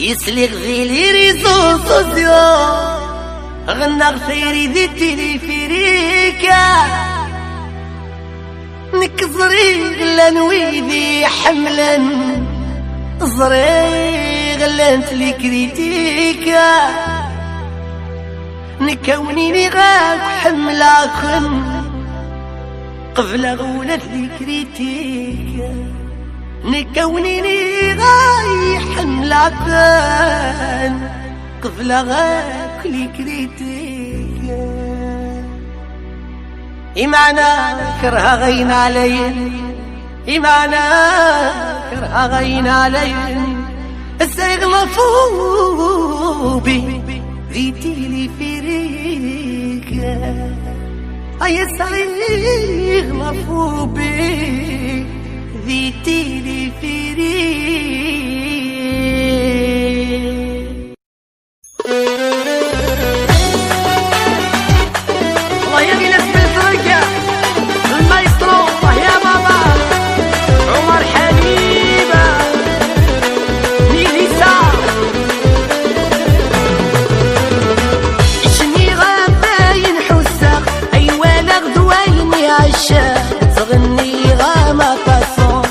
يسلك ذي لي ريزو صوصيو غنى غفيري ذي تليفريكا نكزري غلان ويدي حملا زري غلان تلي كريتيكا نكونيني غاك حملاكن قبل غولة لي كريتيكا نكونيني غاي حملاكن قبل غاك لي كريتيكا إيمانا كرها غين عليا إيمانا كرها غين عليا استغلفوا بي ذي تليفريكا أي استغلفوا بي ذي تليفريكا. الله يبي ناس بالفرقة المايسترو يا بابا عمر حبيبة ميليسا إشني غاباين حساق أيوا لغدوين عشاق تغني غاما فاسون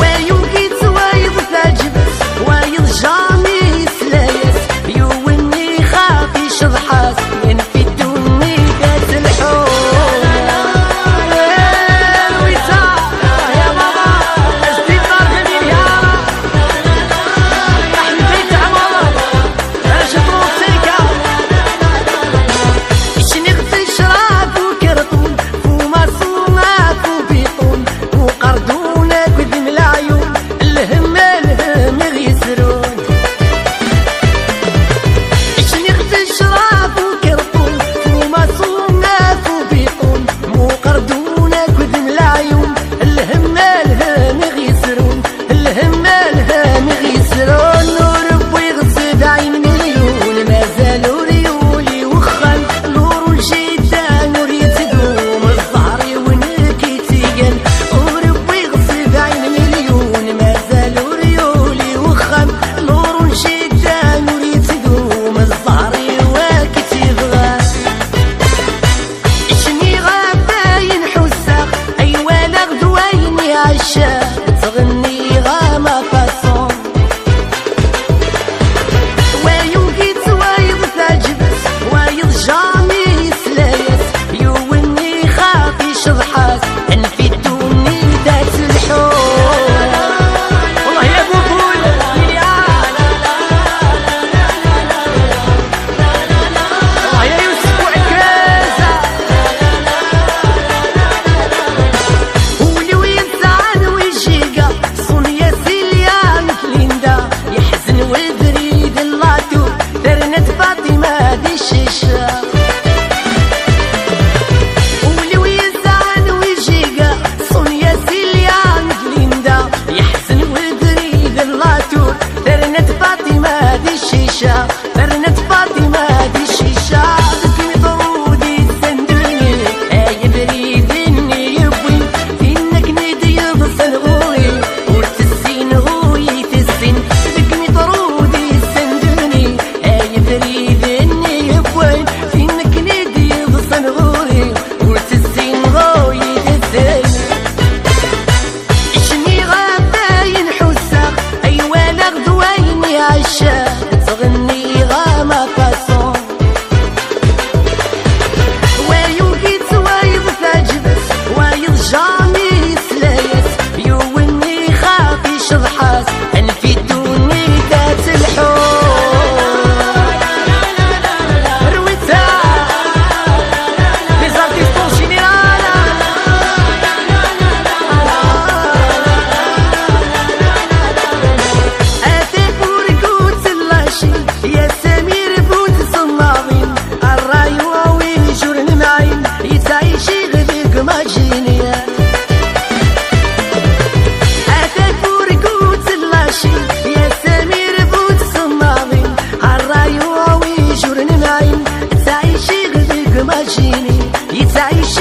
ويوقيت وايض تاجبس وايض جامي سلايس يوني خافي شضحاس ينفي الدني كاس الحوم تغني غاما فاسون ويوقيت وايض تاجبس وايض جامي سلايس يوني خافي شضحاس انفي الدوني ذات الحوم. والله يا بوبول الله يا يوسف وعكازة برنت فاطمة دي الشيشة ذكي ضرودي السندوني أي بريدني يبوي فينك ندي يضفن غوري ورتسين غوي تسين ذكي ضرودي السندوني أي بريدني يبوي فينك ندي يضفن غوري ورتسين غوي تسين إشني غاباين حساق أيوا لغدوين عشاق تغني غاما فاسون ويوقيت وايض تاجبس وايض جامي سلايس يوني خافي شضحاس انفي الدوني ذات الحوم. رويتا لي زارتيستون جينيرالا اتيك ورقوت اللاشي يا سمير بوت صناعين الراي وين جورن معين يتعيشي غديك ماجينيا اتاك ورقوت اللاشي يا سمير بوت صناعين الراي وين جورن معين يتعيشي غديك ماجيني يتعيشي